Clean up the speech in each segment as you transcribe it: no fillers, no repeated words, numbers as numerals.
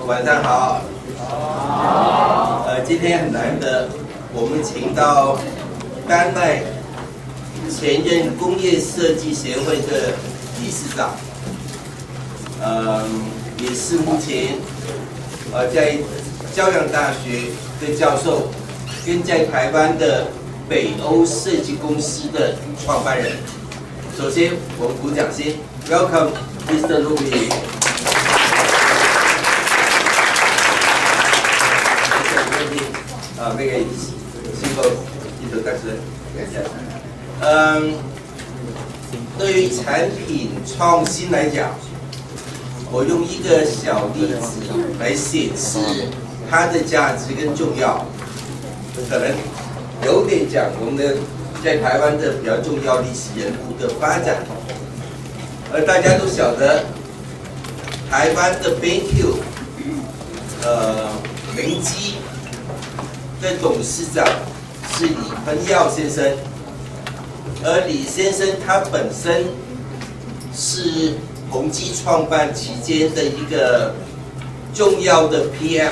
晚上好。今天很难得，我们请到丹麦前任工业设计协会的理事长，也是目前在交洋大学的教授，跟在台湾的北欧设计公司的创办人。首先，我们鼓掌先 ，Welcome Mr. Lowy。那个simple introduction。对于产品创新来讲，我用一个小例子来显示它的价值跟重要。可能有点讲我们的在台湾的比较重要历史人物的发展。大家都晓得，台湾的 BenQ， 明基的董事长是李亨耀先生，而李先生他本身是宏基创办期间的一个重要的 PM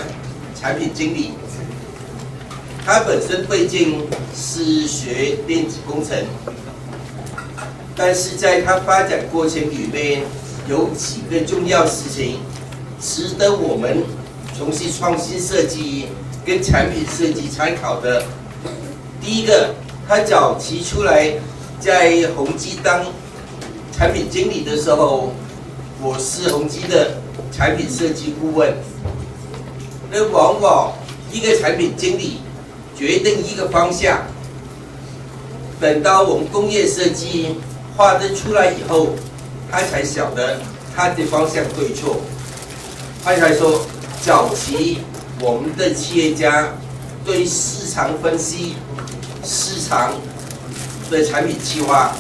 产品经理。他本身背景是学电子工程，但是在他发展过程里面有几个重要事情值得我们从事创新设计跟产品设计参考的。第一个，他早期出来在宏基当产品经理的时候，我是宏基的产品设计顾问。那往往一个产品经理决定一个方向，等到我们工业设计画得出来以后，他才晓得他的方向对错。他才说，早期我们的企业家对市场分析、市场的产品计划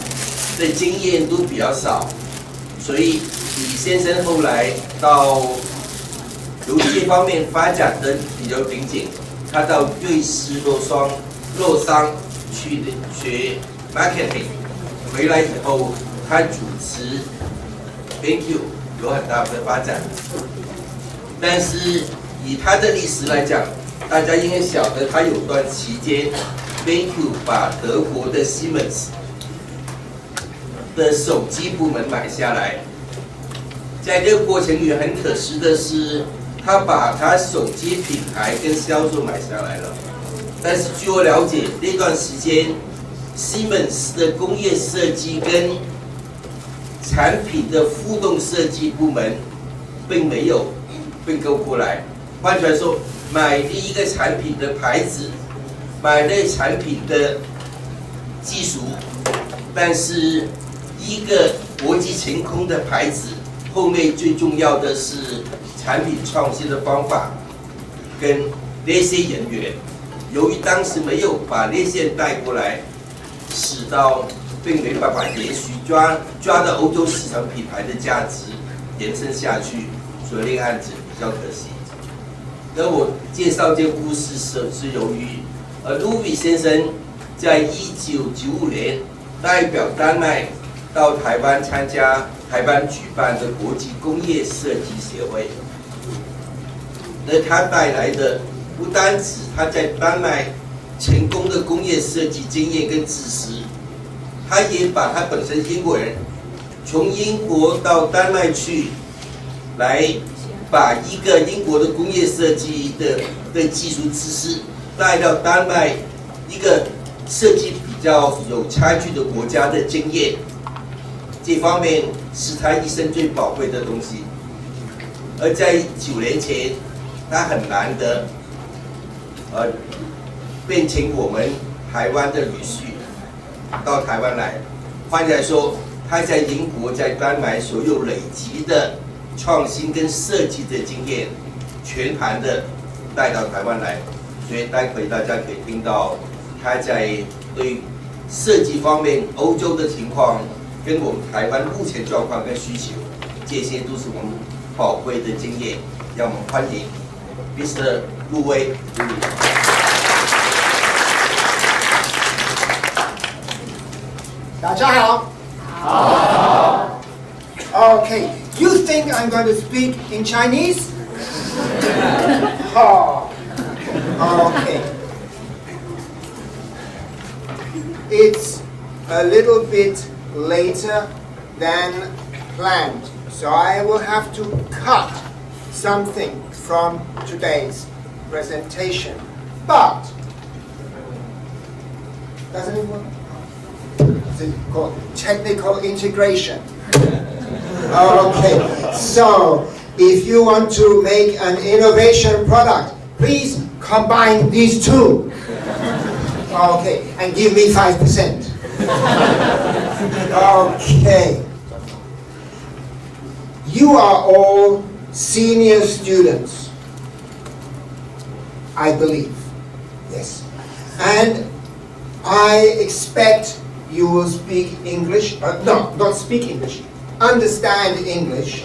的经验都比较少，所以李先生后来到游戏方面发展的比较瓶颈。他到瑞士洛桑去学 marketing， 回来以后，他主持 BenQ 有很大的发展。但是以他的历史来讲，大家应该晓得，他有段期间 BenQ 把德国的 Siemens 的手机部门买下来。在这个过程里，很可惜的是，他把他手机品牌跟销售买下来了，但是据我了解，那段时间 Siemens 的工业设计跟产品的互动设计部门并没有并购过来。换句话说，买了一个产品的牌子，买了产品的技术，但是一个国际晴空的牌子，后面最重要的是产品创新的方法跟那些人员，由于当时没有把那些人带过来，使到并没办法延续抓到欧洲市场品牌的价值延伸下去，所以那个案子比较可惜。那我介绍这个故事是由于Lowy先生在1995年代表丹麦到台湾参加台湾举办的国际工业设计协会。那他带来的不单指他在丹麦成功的工业设计经验跟知识，他也把他本身英国人从英国到丹麦去，来把一个英国的工业设计的技术知识带到丹麦一个设计比较有差距的国家的经验，这方面是他一生最宝贵的东西。而在9年前，他很难得，变成我们台湾的女婿到台湾来。换句话说，他在英国、在丹麦所有累积的创新跟设计的经验，全盘的带到台湾来。所以待会大家可以听到他在对设计方面欧洲的情况，跟我们台湾目前状况跟需求，这些都是我们宝贵的经验。让我们欢迎 Mr. 路威。大家好。好。Okay, you think I'm going to speak in Chinese? Oh, okay. It's a little bit later than planned, so I will have to cut something from today's presentation. But doesn't it work? It's called technical integration. Okay, so if you want to make an innovation product, please combine these two. Okay, and give me 5%. Okay. You are all senior students, I believe. Yes. And I expect you will speak English. No, not speak English. Understand English.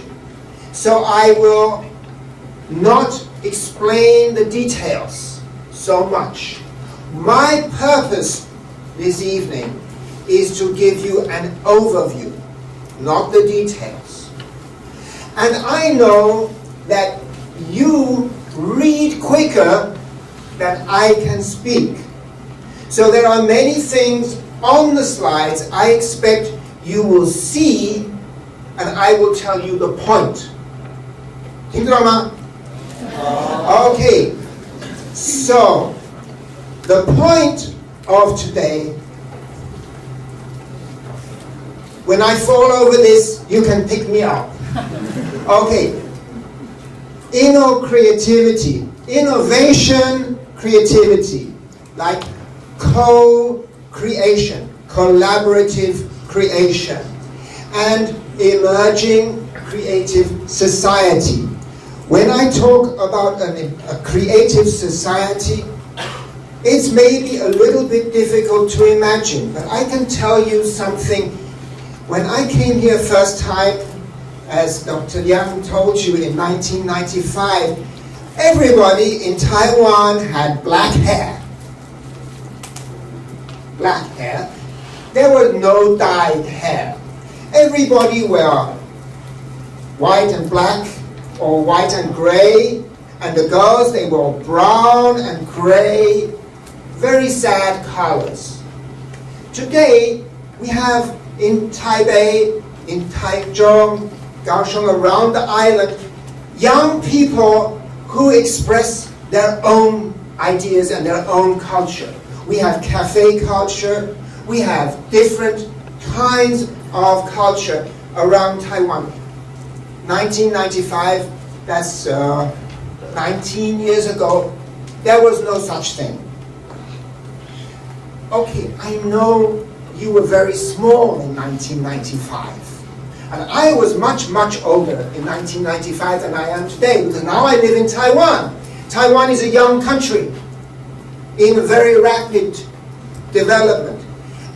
So I will not explain the details so much. My purpose this evening is to give you an overview, not the details. And I know that you read quicker than I can speak. So there are many things on the slides I expect you will see, and I will tell you the point. 听得到吗? Okay, so the point of today, when I fall over this, you can pick me up. Okay, InnoCreativity, innovation, creativity, like co-creation, collaborative creation, and emerging creative society. When I talk about a creative society, it's maybe a little bit difficult to imagine, but I can tell you something. When I came here first time, as Dr. Liang told you in 1995, everybody in Taiwan had black hair. Black hair. There was no dyed hair. Everybody were white and black, or white and gray, and the girls, they were brown and gray, very sad colors. Today, we have in Taipei, in Taichung, Kaohsiung, around the island, young people who express their own ideas and their own culture. We have cafe culture, we have different kinds of culture around Taiwan. 1995, that's 19 years ago, there was no such thing. Okay, I know you were very small in 1995. And I was much, much older in 1995 than I am today, because now I live in Taiwan. Taiwan is a young country in very rapid development.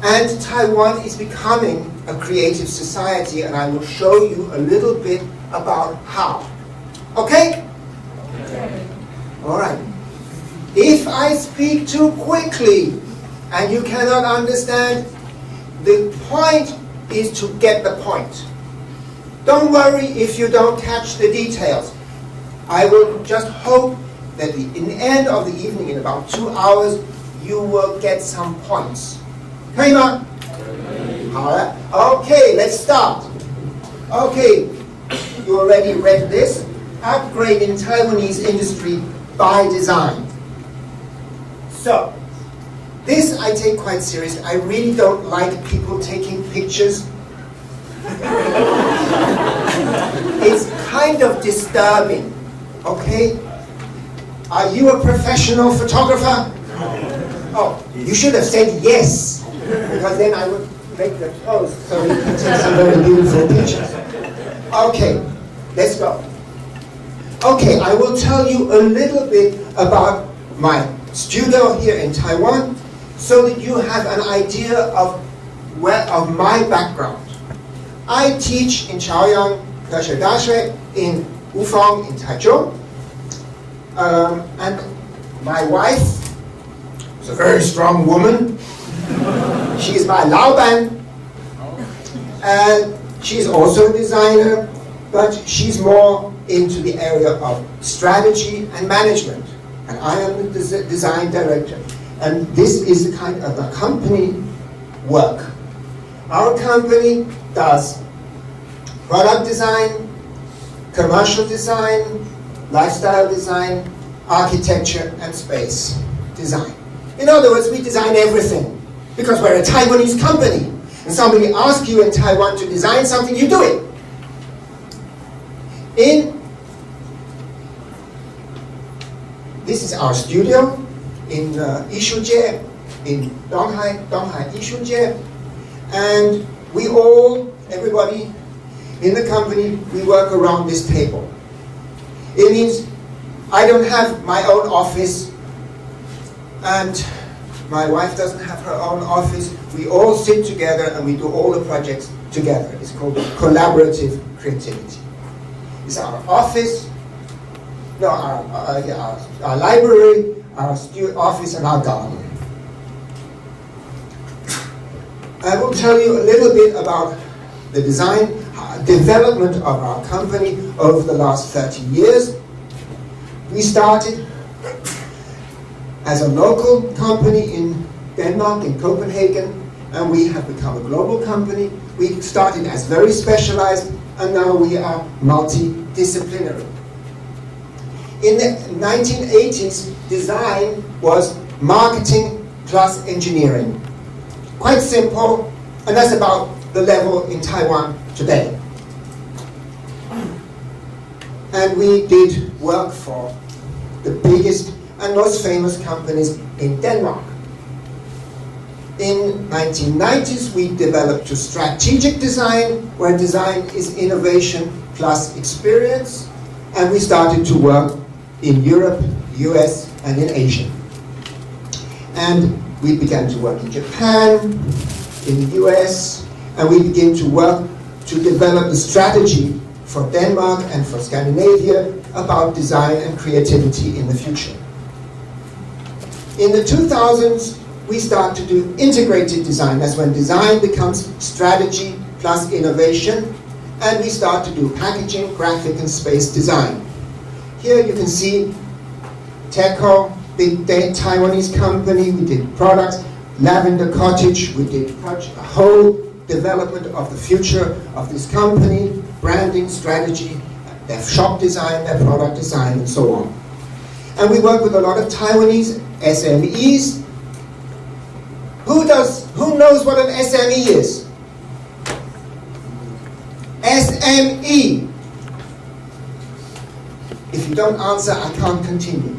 And Taiwan is becoming a creative society, and I will show you a little bit about how. Okay? Okay. All right. If I speak too quickly and you cannot understand, the point is to get the point. Don't worry if you don't catch the details. I will just hope that in the end of the evening, in about 2 hours, you will get some points. 可以吗？好了 Okay, let's start. Okay, you already read this. Upgrading Taiwanese industry by design. So, this I take quite seriously. I really don't like people taking pictures. It's kind of disturbing. Okay? Are you a professional photographer? Oh, you should have said yes, because then I would make the pose so you can take some very beautiful pictures. Okay, let's go. Okay, I will tell you a little bit about my studio here in Taiwan, so that you have an idea of my background. I teach in Chaoyang Dashi in Wufang in Taichung, and my wife is a very strong woman. She's my Laoban, and she's also a designer, but she's more into the area of strategy and management. And I am the design director. And this is the kind of a company work. Our company does product design, commercial design, lifestyle design, architecture, and space design. In other words, we design everything because we're a Taiwanese company. And somebody asks you in Taiwan to design something, you do it. This is our studio in Yishujie, in Donghai Yishujie. And we all, everybody in the company, we work around this table. It means I don't have my own office and my wife doesn't have her own office. We all sit together and we do all the projects together. It's called collaborative creativity. It's our office, no, our library, our office, and our garden. I will tell you a little bit about the design development of our company over the last 30 years. We started as a local company in Denmark, in Copenhagen, and we have become a global company. We started as very specialized, and now we are multidisciplinary. In the 1980s, design was marketing plus engineering. Quite simple, and that's about the level in Taiwan today. And we did work for the biggest and most famous companies in Denmark. In 1990s, we developed to strategic design, where design is innovation plus experience, and we started to work in Europe, US, and in Asia. And we began to work in Japan, in the US, and we began to work to develop the strategy for Denmark and for Scandinavia about design and creativity in the future. In the 2000s, we start to do integrated design. That's when design becomes strategy plus innovation, and we start to do packaging, graphic, and space design. Here you can see Teco, big Taiwanese company. We did products, Lavender Cottage. We did a whole development of the future of this company, branding, strategy, their shop design, their product design, and so on. And we work with a lot of Taiwanese SMEs. Who knows what an SME is? SME. If you don't answer, I can't continue.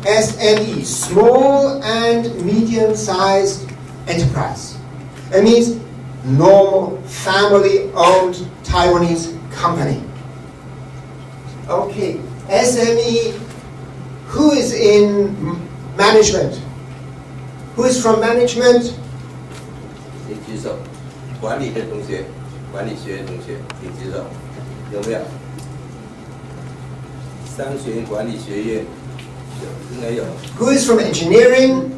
SME, small and medium-sized enterprise. It means normal, family-owned Taiwanese company. Okay, SME, who is in management? Who is from management? 请举手，管理的同学，管理学的同学，请举手，有没有？商学管理学院有，应该有。Who is from engineering?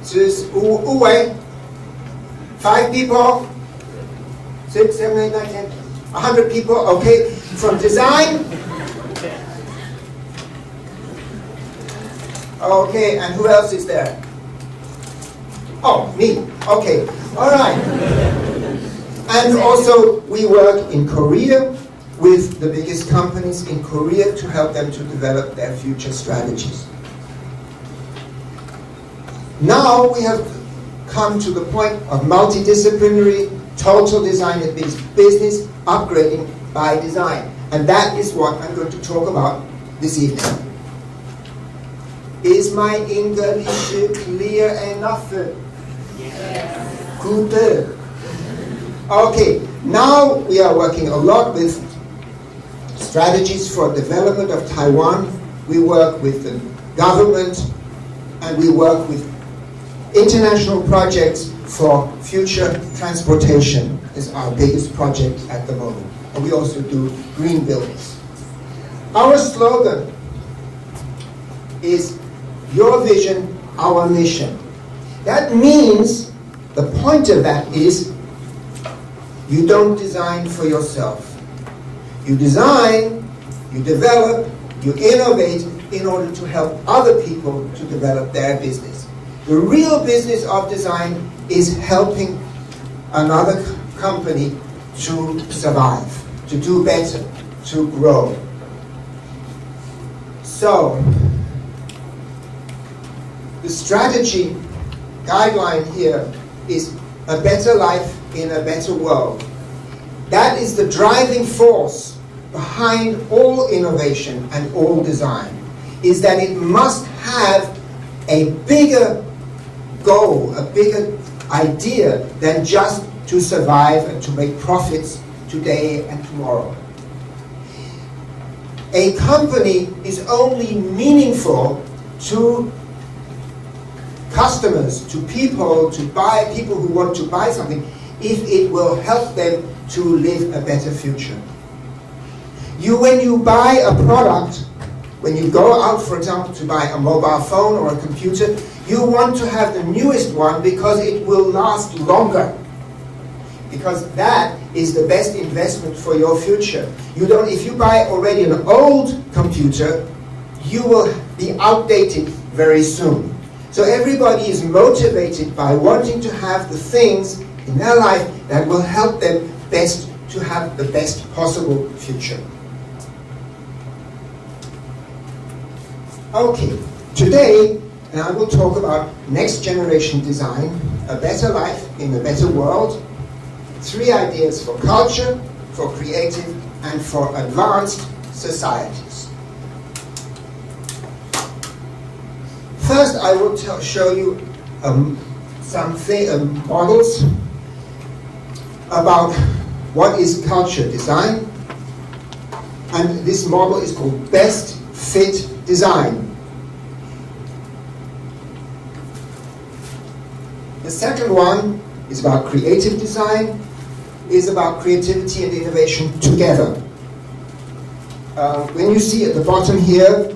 是五位 5 people, 6, 7, 8, 9, 10, 100 people. Okay, from design. Okay, and who else is there? Oh, me. Okay, all right. And also, we work in Korea with the biggest companies in Korea to help them to develop their future strategies. Now we have come to the point of multidisciplinary, total design. It means business upgrading by design. And that is what I'm going to talk about this evening. Is my English clear enough? Yes. Good. Okay, now we are working a lot with strategies for development of Taiwan. We work with the government, and we work with international projects for future transportation is our biggest project at the moment. And we also do green buildings. Our slogan is your vision, our mission. That means, the point of that is, You don't design for yourself. You design, you develop, you innovate in order to help other people to develop their business. The real business of design is helping another company to survive, to do better, to grow. So, the strategy guideline here is a better life in a better world. That is the driving force behind all innovation and all design, is that it must have a bigger goal, a bigger idea than just to survive and to make profits today and tomorrow. A company is only meaningful to customers, to people who want to buy something, if it will help them to live a better future. When you buy a product, when you go out, for example, to buy a mobile phone or a computer, you want to have the newest one because it will last longer. Because that is the best investment for your future. If you buy already an old computer, you will be outdated very soon. So everybody is motivated by wanting to have the things in their life that will help them best to have the best possible future. Okay, today I will talk about next generation design, a better life in a better world, 3 ideas for culture, for creative, and for advanced societies. First, I will show you some models about what is culture design. And this model is called Best Fit Design. The second one is about creative design, is about creativity and innovation together. When you see at the bottom here,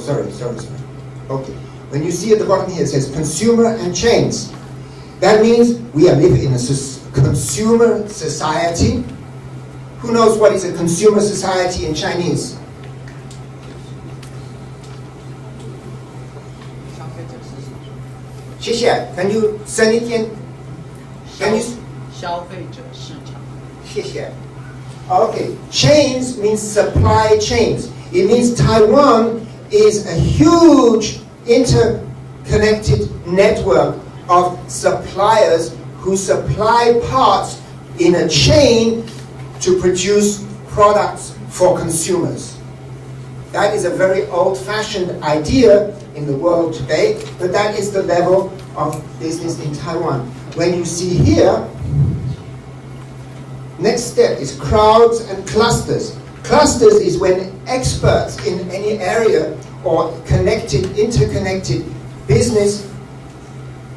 sorry. Okay. When you see at the bottom here, it says consumer and chains. That means we are living in a consumer society. Who knows what is a consumer society in Chinese? 谢谢. Can you say it again? Can you? 消费者市场. 谢谢. Okay. Chains means supply chains. It means Taiwan is a huge interconnected network of suppliers who supply parts in a chain to produce products for consumers. That is a very old-fashioned idea in the world today, but that is the level of business in Taiwan. When you see here, next step is crowds and clusters. Clusters is when experts in any area or interconnected business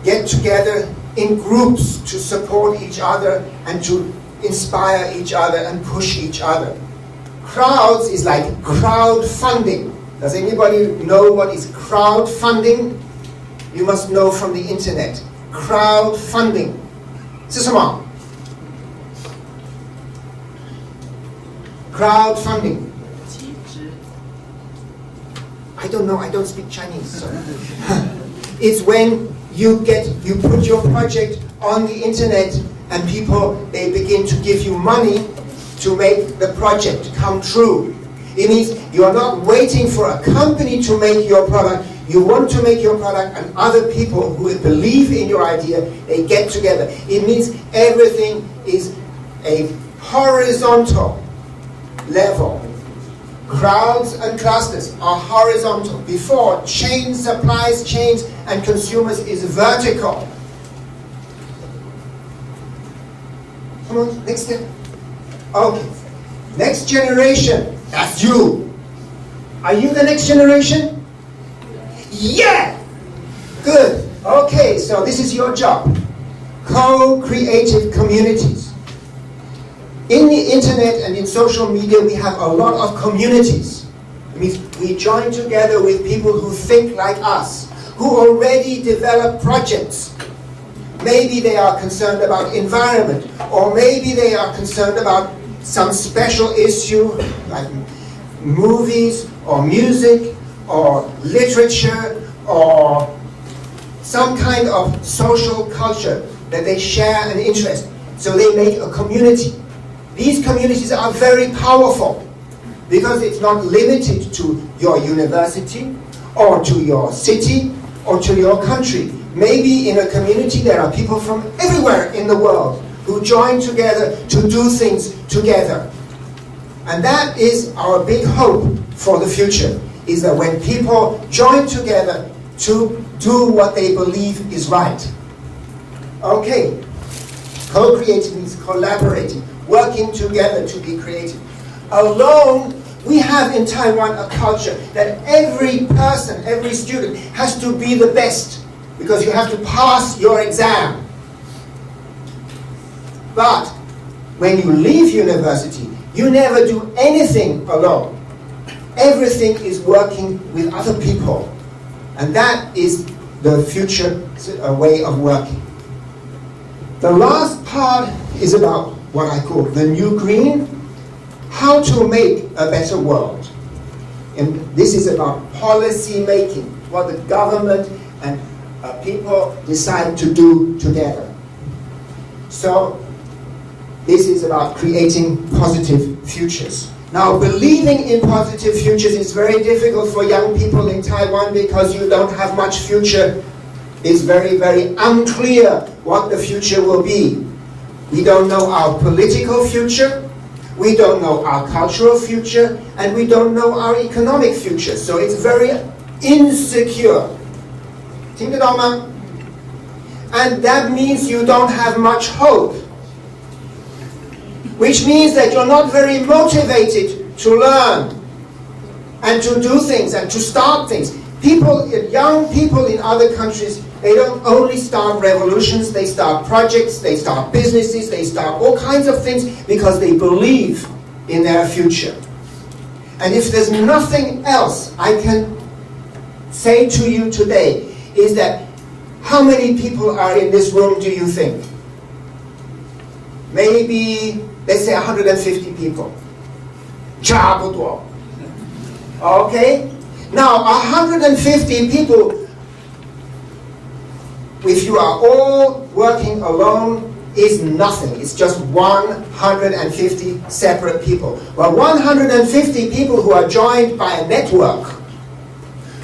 get together in groups to support each other and to inspire each other and push each other. Crowds is like crowdfunding. Does anybody know what is crowdfunding? You must know from the internet. Crowdfunding. 是什么? Crowdfunding. I don't know, I don't speak Chinese. So. It's when you put your project on the internet and they begin to give you money to make the project come true. It means you are not waiting for a company to make your product. You want to make your product, and other people who believe in your idea, they get together. It means everything is a horizontal level. Crowds and clusters are horizontal. Before, chains, supplies, chains, and consumers is vertical. Come on, next step. Okay. Next generation. That's you. Are you the next generation? Yeah! Good. Okay, so this is your job. Co-creative communities. In the internet and in social media, we have a lot of communities. It means we join together with people who think like us, who already develop projects. Maybe they are concerned about environment, or maybe they are concerned about some special issue like movies or music or literature or some kind of social culture that they share an interest. So they make a community. These communities are very powerful because it's not limited to your university or to your city or to your country. Maybe in a community there are people from everywhere in the world who join together to do things together. And that is our big hope for the future, is that when people join together to do what they believe is right. Okay, co-creating means collaborating, working together to be creative. Alone, we have in Taiwan a culture that every person, every student has to be the best because you have to pass your exam. But when you leave university, you never do anything alone. Everything is working with other people. And that is the future way of working. The last part is about what I call the new green, how to make a better world. And this is about policy making, what the government and people decide to do together. So this is about creating positive futures. Now, believing in positive futures is very difficult for young people in Taiwan because you don't have much future. It's very, very unclear what the future will be. We don't know our political future, we don't know our cultural future, and we don't know our economic future. So it's very insecure. 听得到吗? And that means you don't have much hope. Which means that you're not very motivated to learn and to do things and to start things. Young people in other countries, they don't only start revolutions, they start projects, they start businesses, they start all kinds of things because they believe in their future. And if there's nothing else I can say to you today, is that how many people are in this room, do you think? Maybe, let's say 150 people. 差不多. Okay? Now, 150 people, if you are all working alone, is nothing. It's just 150 separate people. Well, 150 people who are joined by a network,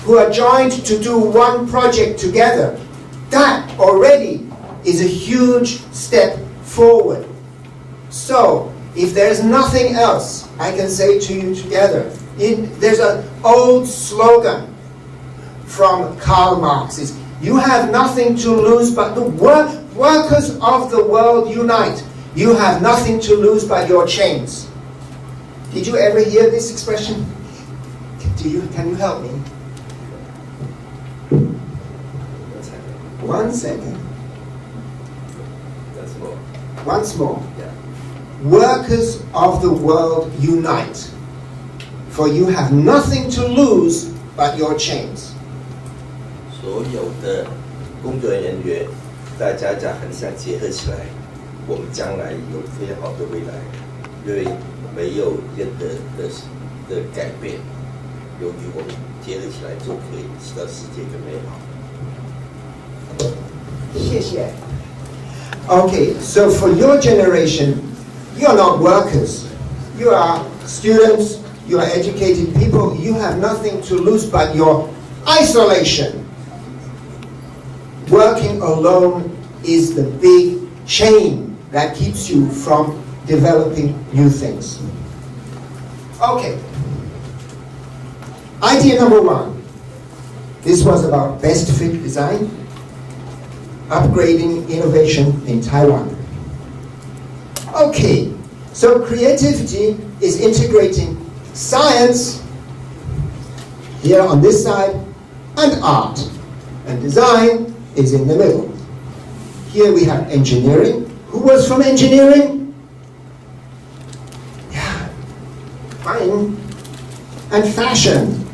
who are joined to do one project together, that already is a huge step forward. So, if there's nothing else I can say to you together, there's an old slogan from Karl Marx, is you have nothing to lose but the workers of the world unite. You have nothing to lose but your chains. Did you ever hear this expression? Can you help me? 1 second. That's more. Once more. Yeah. Workers of the world unite. For you have nothing to lose but your chains. 所有的工作人员，大家很想结合起来，我们将来有非常好的未来，因为没有任何的改变，由于我们结合起来就可以使到世界更美好。谢谢. Okay, so for your generation, you're not workers. You are students, you are educated people, you have nothing to lose but your isolation. Working alone is the big chain that keeps you from developing new things. Okay. Idea number 1. This was about best fit design, upgrading innovation in Taiwan. Okay, so creativity is integrating science, here on this side, and art. And design is in the middle. Here we have engineering. Who was from engineering? Yeah, fine. and fashion.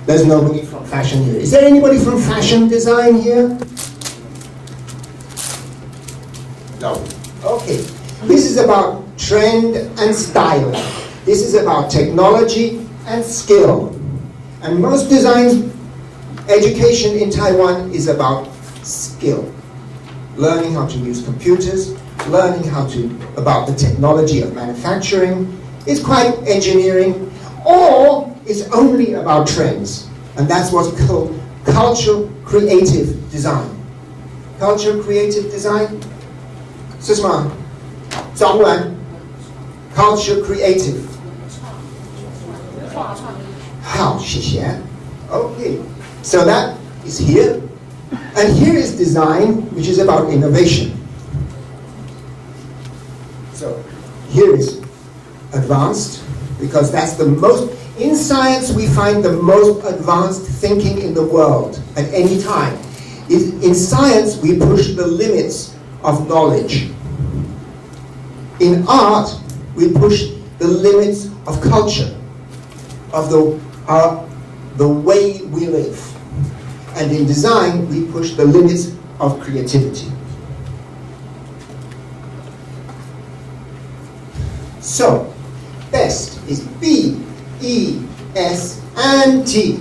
There's nobody from fashion here. Is there anybody from fashion design here? No. Okay. This is about trend and styling. This is about technology and skill. And most design education in Taiwan is about skill. Learning how to use computers, learning about the technology of manufacturing. It's quite engineering, or it's only about trends. And that's what's called cultural creative design. Cultural creative design? 是什么？中文 Culture creative. 好，谢谢。Okay, so that is here. And here is design, which is about innovation. So here is advanced, because that's the most, in science we find the most advanced thinking in the world at any time. In science we push the limits of knowledge. In art we push the limits of culture, of the way we live. And in design, we push the limits of creativity. So, best is B, E, S, and T.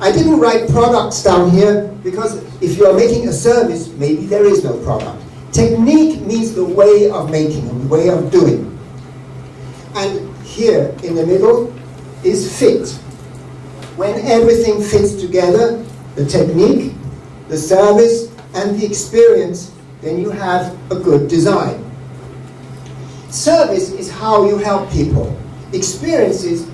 I didn't write products down here because if you are making a service, maybe there is no product. Technique means the way of making, the way of doing. And here in the middle is fit. When everything fits together, the technique, the service, and the experience, then you have a good design. Service is how you help people. Experiences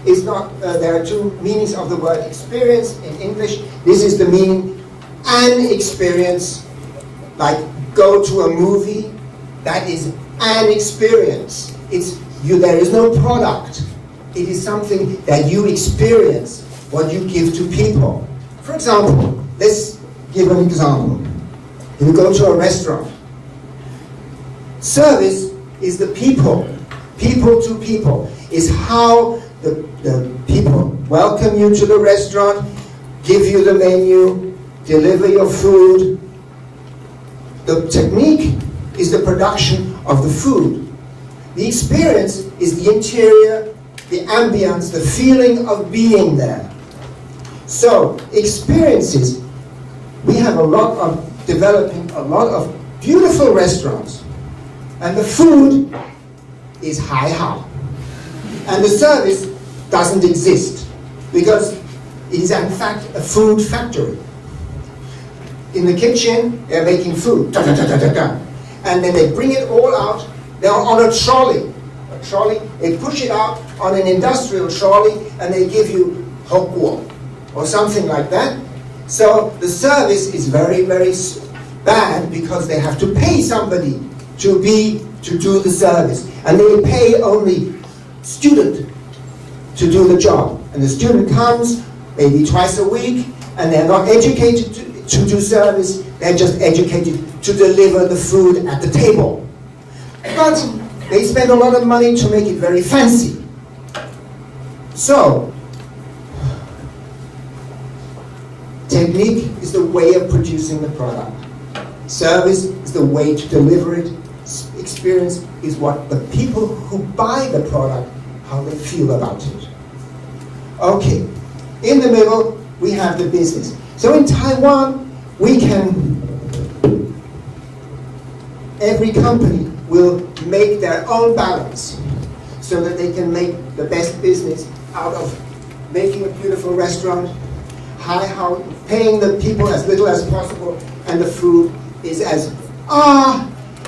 is not, there are two meanings of the word experience in English. This is the meaning, an experience, like go to a movie, that is an experience. There is no product. It is something that you experience, what you give to people. For example, let's give an example. You go to a restaurant. Service is the people to people, is how the people welcome you to the restaurant, give you the menu, deliver your food. The technique is the production of the food. The experience is the interior, the ambience, the feeling of being there. So, experiences, we have developing a lot of beautiful restaurants. And the food is high. And the service doesn't exist because it is in fact a food factory. In the kitchen, they're making food, and then they bring it all out. They're on a trolley. They push it out on an industrial trolley, and they give you hokguo or something like that. So the service is very, very bad because they have to pay somebody to do the service, and they pay only student to do the job. And the student comes maybe twice a week, and they're not educated to do service. They're just educated to deliver the food at the table. But they spend a lot of money to make it very fancy. So, technique is the way of producing the product. Service is the way to deliver it. Experience is what the people who buy the product, how they feel about it. Okay, in the middle, we have the business. So in Taiwan, every company will make their own balance so that they can make the best business out of making a beautiful restaurant, paying the people as little as possible, and the food is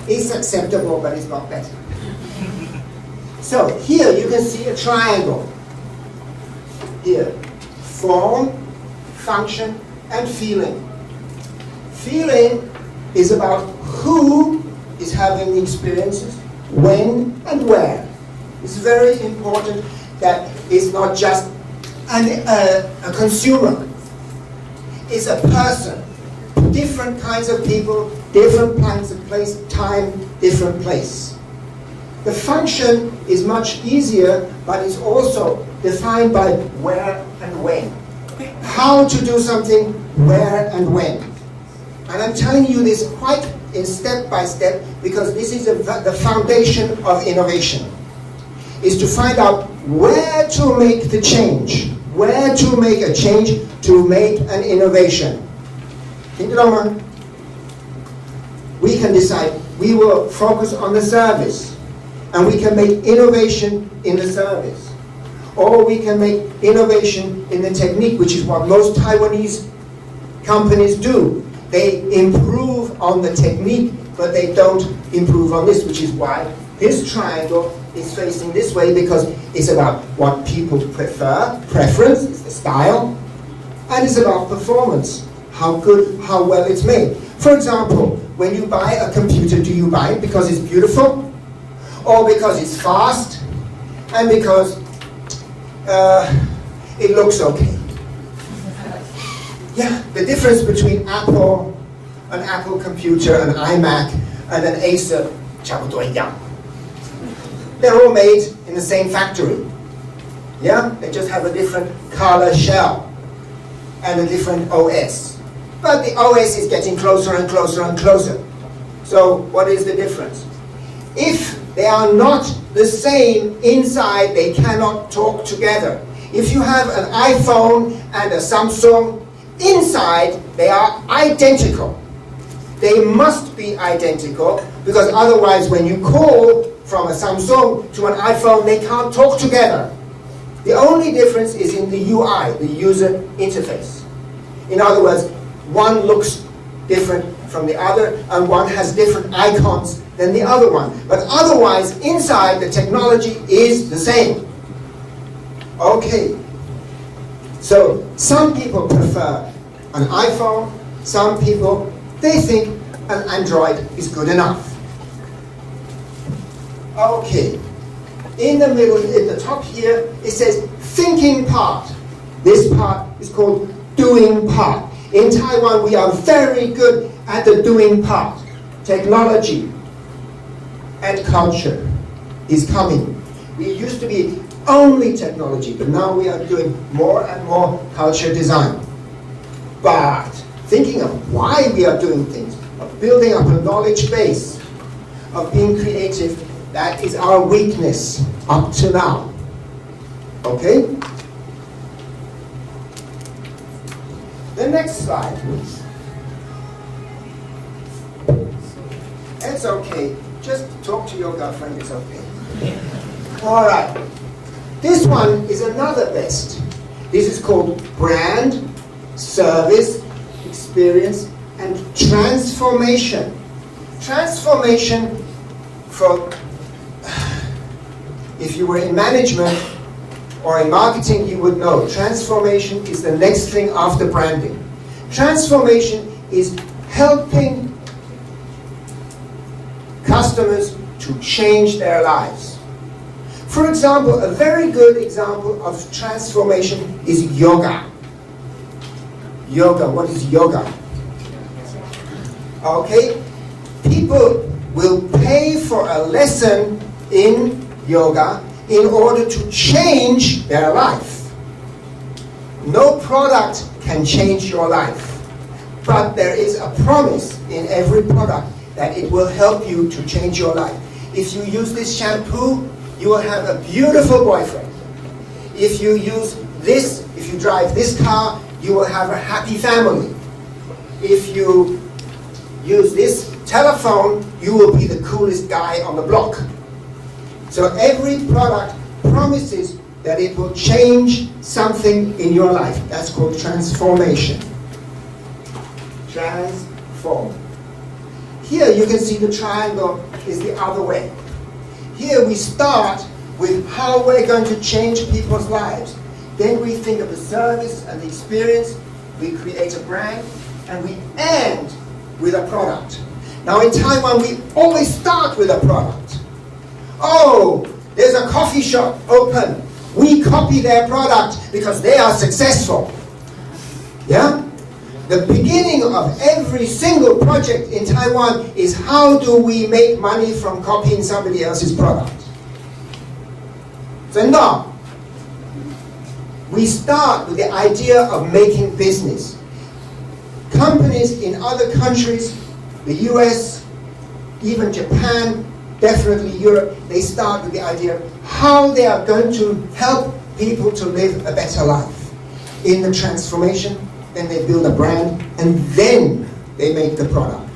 it's acceptable, but it's not better. So here you can see a triangle. Here, form, function, and feeling. Feeling is about who is having the experiences, when and where. It's very important that it's not just a consumer. It's a person. Different kinds of people, different kinds of place, time, different place. The function is much easier, but it's also defined by where and when. How to do something, where and when. And I'm telling you this quite in step by step because this is the foundation of innovation. Is to find out where to make the change, where to make a change to make an innovation. Think it over. We can decide we will focus on the service and we can make innovation in the service. Or we can make innovation in the technique, which is what most Taiwanese companies do. They improve on the technique, but they don't improve on this, which is why this triangle is facing this way, because it's about what people prefer, preference, it's the style, and it's about performance, how good, how well it's made. For example, when you buy a computer, do you buy it because it's beautiful? Or because it's fast? And because it looks okay? Yeah, the difference between Apple, an Apple computer, an iMac, and an Acer, 差不多一样. They're all made in the same factory. Yeah? They just have a different color shell and a different OS. But the OS is getting closer and closer and closer. So what is the difference? If they are not the same inside, they cannot talk together. If you have an iPhone and a Samsung, inside they are identical. They must be identical because otherwise when you call from a Samsung to an iPhone, they can't talk together. The only difference is in the UI, the user interface. In other words, one looks different from the other and one has different icons than the other one. But otherwise, inside the technology is the same. Okay. So some people prefer an iPhone, some people, they think an Android is good enough. Okay. In the middle, in the top here, it says thinking part. This part is called doing part. In Taiwan, we are very good at the doing part. Technology and culture is coming. We used to be only technology, but now we are doing more and more culture design. But thinking of why we are doing things, of building up a knowledge base, of being creative, that is our weakness up to now. Okay? The next slide, please. It's okay. Just talk to your girlfriend, it's okay. All right. This one is another best. This is called brand, service, experience, and transformation. Transformation, if you were in management or in marketing, you would know. Transformation is the next thing after branding. Transformation is helping customers to change their lives. For example, a very good example of transformation is yoga. Yoga, what is yoga? Okay, people will pay for a lesson in yoga in order to change their life. No product can change your life, but there is a promise in every product that it will help you to change your life. If you use this shampoo, you will have a beautiful boyfriend. If you use this, if you drive this car, you will have a happy family. If you use this telephone, you will be the coolest guy on the block. So every product promises that it will change something in your life. That's called transformation. Transform. Here you can see the triangle is the other way. Here we start with how we're going to change people's lives. Then we think of the service and the experience. We create a brand, and we end with a product. Now in Taiwan, we always start with a product. Oh, there's a coffee shop open. We copy their product because they are successful. Yeah? the beginning of every single project in Taiwan is how do we make money from copying somebody else's product? 真的. We start with the idea of making business. Companies in other countries, the US, even Japan, definitely Europe, they start with the idea of how they are going to help people to live a better life. In the transformation, then they build a brand, and then they make the product.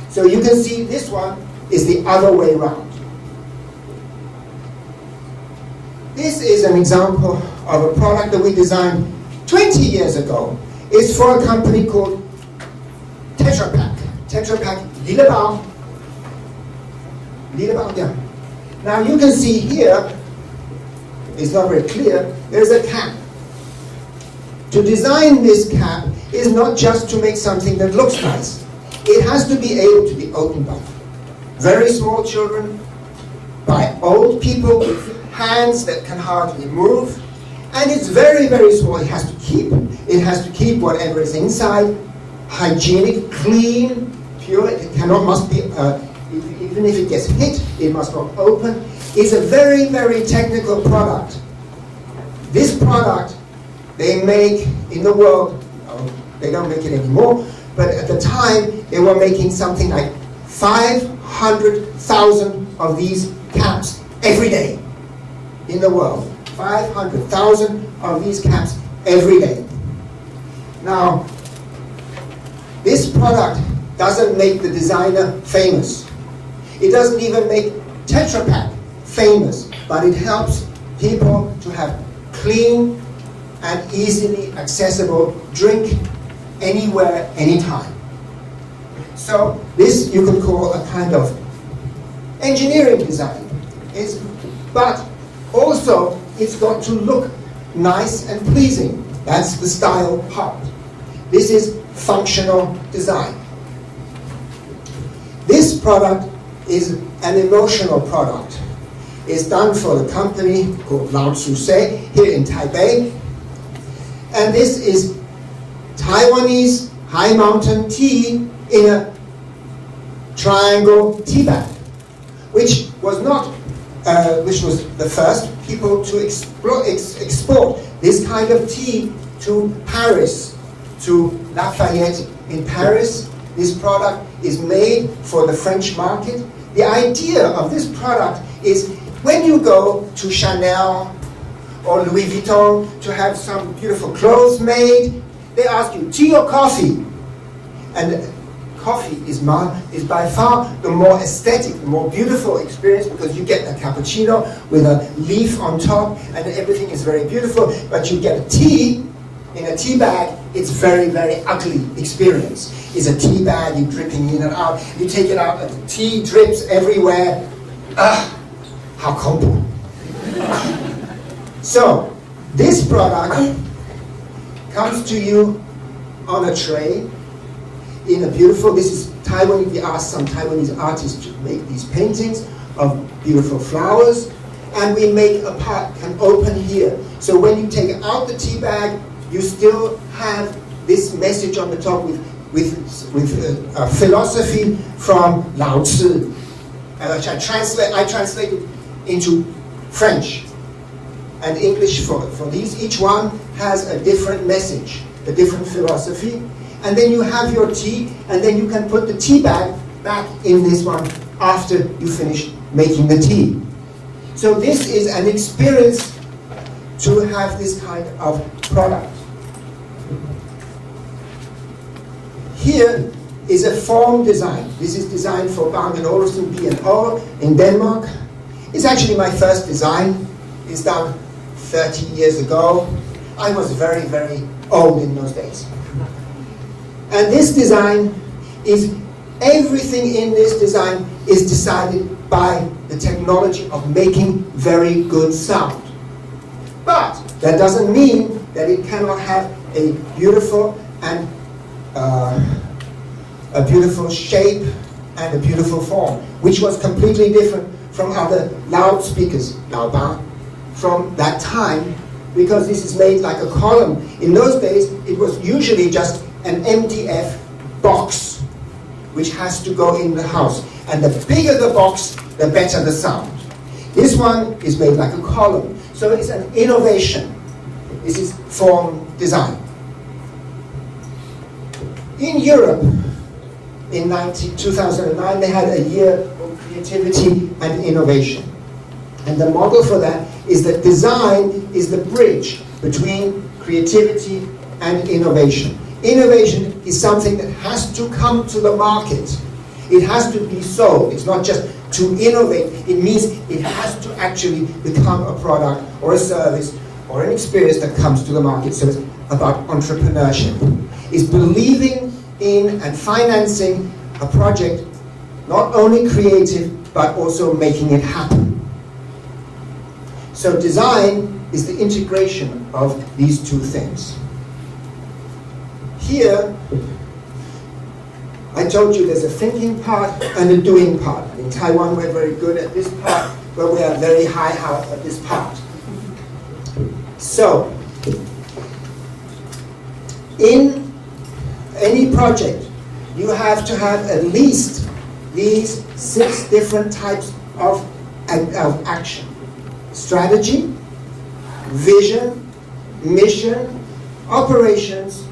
So you can see this one is the other way around. This is an example of a product that we designed 20 years ago. It's for a company called Tetra Pak. Tetra Pak, Lilabao. Lilabao, yeah. Now you can see here, it's not very clear, there's a cap. To design this cap is not just to make something that looks nice. It has to be able to be opened up. Very small children, by old people with hands that can hardly move, and it's very, very small. It has to keep whatever is inside hygienic, clean, pure. It must be, even if it gets hit, it must not open. It's a very, very technical product. This product they make in the world, they don't make it anymore, but at the time they were making something like 500,000 of these caps every day. In the world, 500,000 of these caps every day. Now, this product doesn't make the designer famous. It doesn't even make Tetra Pak famous, but it helps people to have clean and easily accessible drink anywhere, anytime. So this you could call a kind of engineering design. But also, it's got to look nice and pleasing. That's the style part. This is functional design. This product is an emotional product. It's done for the company called Lao Tzu here in Taipei. And this is Taiwanese high mountain tea in a triangle tea bag, which was the first people to export this kind of tea to Paris, to Lafayette in Paris. This product is made for the French market. The idea of this product is when you go to Chanel or Louis Vuitton to have some beautiful clothes made, they ask you, tea or coffee? And coffee is by far the more aesthetic, the more beautiful experience, because you get a cappuccino with a leaf on top and everything is very beautiful, but you get a tea in a tea bag, it's very, very ugly experience. It's a tea bag, you're dripping in and out, you take it out and the tea drips everywhere. How comfortable. So, this product comes to you on a tray in a beautiful, this is Taiwan, we asked some Taiwanese artists to make these paintings of beautiful flowers, and we make a part, can open here. So when you take out the tea bag, you still have this message on the top with a philosophy from Lao Tzu, which I translated into French and English for these. Each one has a different message, a different philosophy. And then you have your tea, and then you can put the tea bag back in this one after you finish making the tea. So this is an experience to have this kind of product. Here is a form design. This is designed for Bang & Olufsen B&O in Denmark. It's actually my first design. It's done 30 years ago. I was very, very old in those days. And this design is, everything in this design is decided by the technology of making very good sound. But that doesn't mean that it cannot have a beautiful and a beautiful shape and a beautiful form, which was completely different from other loudspeakers, Laobang, from that time, because this is made like a column. In those days, it was usually just an MDF box which has to go in the house. And the bigger the box, the better the sound. This one is made like a column. So it's an innovation. This is form design. In Europe, in 2009, they had a year of creativity and innovation. And the model for that is that design is the bridge between creativity and innovation. Innovation is something that has to come to the market. It has to be sold. It's not just to innovate. It means it has to actually become a product or a service or an experience that comes to the market. So it's about entrepreneurship. It's believing in and financing a project, not only creative, but also making it happen. So design is the integration of these two things. Here, I told you there's a thinking part and a doing part. In Taiwan, we're very good at this part, but we are very high out at this part. So, in any project, you have to have at least these 6 different types of action. Strategy, vision, mission, operations,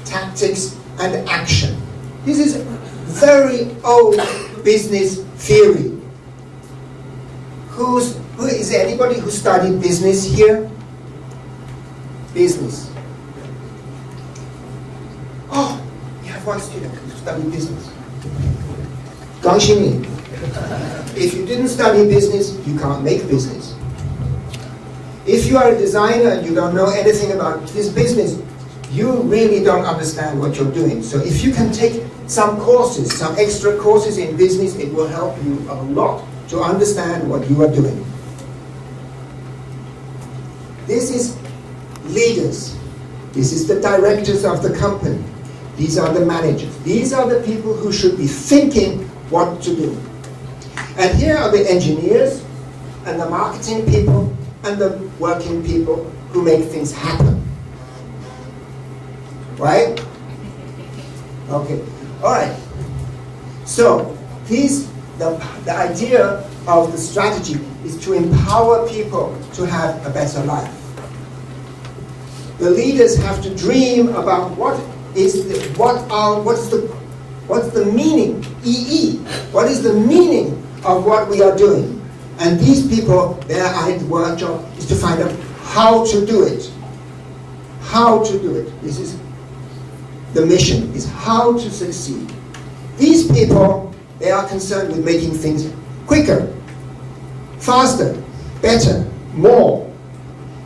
tactics, and action. This is very old business theory. Who is there anybody who studied business here? Business. Oh, we have one student who studied business. 恭喜你. If you didn't study business, you can't make business. If you are a designer and you don't know anything about this business, you really don't understand what you're doing. So if you can take some courses, some extra courses in business, it will help you a lot to understand what you are doing. This is leaders. This is the directors of the company. These are the managers. These are the people who should be thinking what to do. And here are the engineers and the marketing people and the working people who make things happen. Right? Okay. All right. So, the idea of the strategy is to empower people to have a better life. The leaders have to dream about what's the meaning, EE, what is the meaning of what we are doing. And these people, their work job is to find out how to do it. How to do it. This is the mission, is how to succeed. These people, they are concerned with making things quicker, faster, better, more.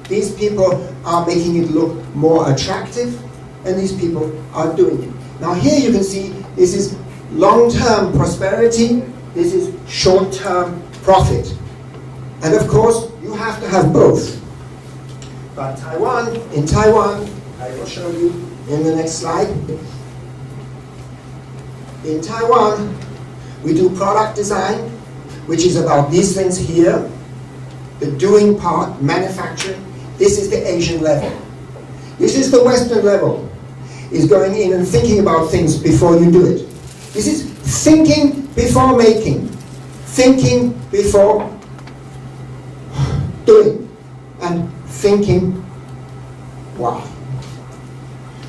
These people are making it look more attractive, and these people are doing it. Now here you can see this is long-term prosperity, this is short-term profit. And of course, you have to have both. But in Taiwan, I will show you in the next slide. In Taiwan, we do product design, which is about these things here. The doing part, manufacturing. This is the Asian level. This is the Western level. Is going in and thinking about things before you do it. This is thinking before making. Thinking before doing. And thinking why.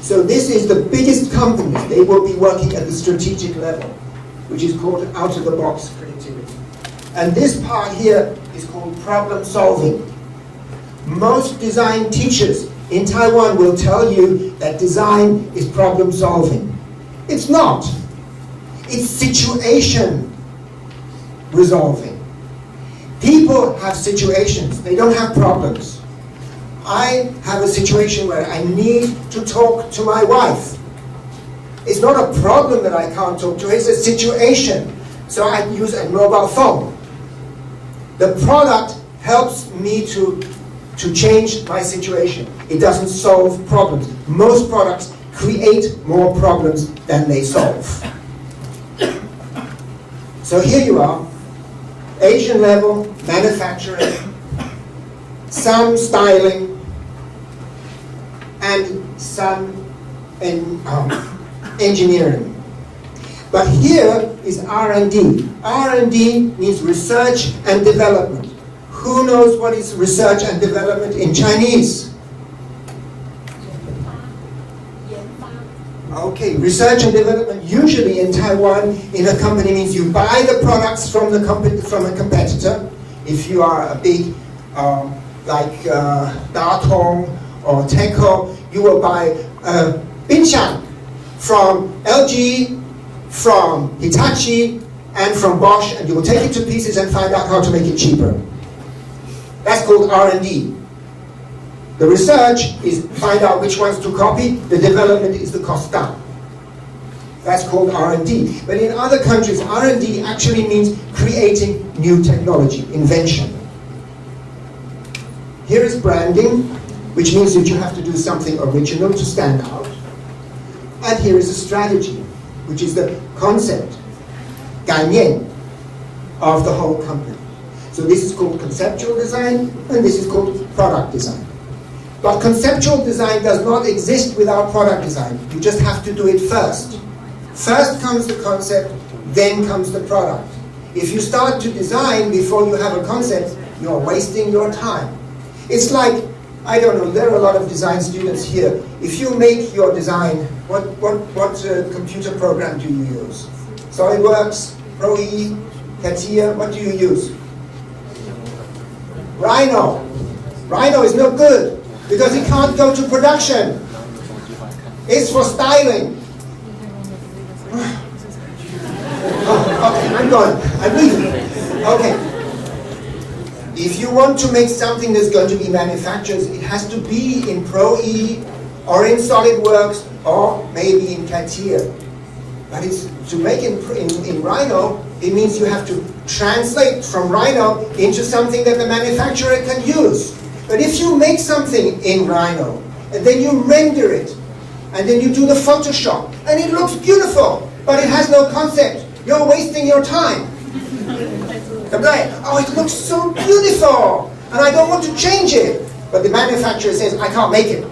So this is the biggest companies. They will be working at the strategic level, which is called out-of-the-box creativity. And this part here is called problem solving. Most design teachers in Taiwan will tell you that design is problem solving. It's not. It's situation resolving. People have situations, they don't have problems. I have a situation where I need to talk to my wife. It's not a problem that I can't talk to her, it's a situation. So I use a mobile phone. The product helps me to change my situation. It doesn't solve problems. Most products create more problems than they solve. So here you are, Asian level, manufacturing, some styling, and some engineering. But here is R&D. R&D means research and development. Who knows what is research and development in Chinese? Okay, research and development usually in Taiwan in a company means you buy the products from a competitor. If you are a big like Datong or Teco, you will buy Binxiang from LG, from Hitachi, and from Bosch, and you will take it to pieces and find out how to make it cheaper. That's called R&D. The research is find out which ones to copy. The development is the cost down. That's called R&D. But in other countries, R&D actually means creating new technology, invention. Here is branding, which means that you have to do something original to stand out. And here is a strategy, which is the concept, 概念, of the whole company. So this is called conceptual design, and this is called product design. But conceptual design does not exist without product design. You just have to do it first. First comes the concept, then comes the product. If you start to design before you have a concept, you're wasting your time. It's like, I don't know, there are a lot of design students here. If you make your design, what computer program do you use? SolidWorks, Pro-E, CATIA, what do you use? Rhino. Rhino is no good because it can't go to production. It's for styling. Oh, okay, I'm going. I'm leaving. Okay. If you want to make something that's going to be manufactured, it has to be in Pro-E or in SolidWorks or maybe in CATIA. But it's, to make in Rhino, it means you have to translate from Rhino into something that the manufacturer can use. But if you make something in Rhino, and then you render it, and then you do the Photoshop, and it looks beautiful, but it has no concept, you're wasting your time. Oh, it looks so beautiful, and I don't want to change it. But the manufacturer says, I can't make it.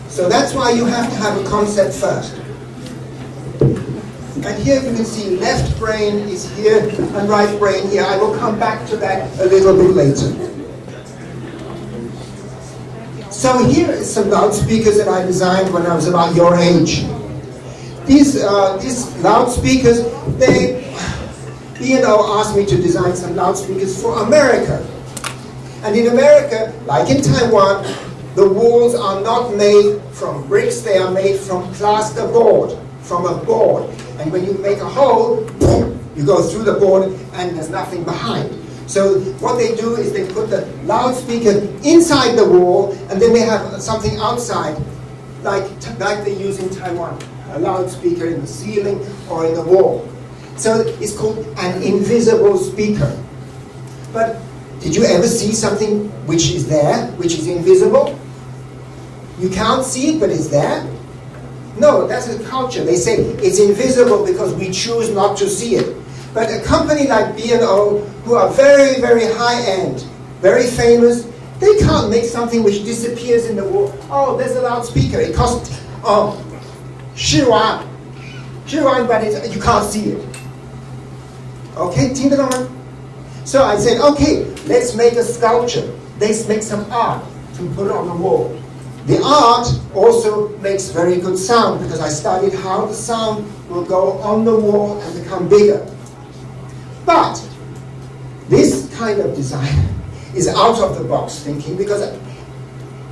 So that's why you have to have a concept first. And here you can see left brain is here and right brain here. I will come back to that a little bit later. So here is some loudspeakers that I designed when I was about your age. These loudspeakers, B&O asked me to design some loudspeakers for America. And in America, like in Taiwan, the walls are not made from bricks, they are made from plasterboard, from a board. And when you make a hole, boom, you go through the board and there's nothing behind. So what they do is they put the loudspeaker inside the wall and then they have something outside, like they use in Taiwan, a loudspeaker in the ceiling or in the wall. So it's called an invisible speaker. But did you ever see something which is there, which is invisible? You can't see it, but it's there? No, that's a culture. They say it's invisible because we choose not to see it. But a company like B&O, who are very, very high-end, very famous, they can't make something which disappears in the wall. Oh, there's a loudspeaker. It costs 10万, but you can't see it. Okay, 听得懂吗? So I said, okay, let's make a sculpture. Let's make some art to put on the wall. The art also makes very good sound because I studied how the sound will go on the wall and become bigger. But this kind of design is out of the box thinking because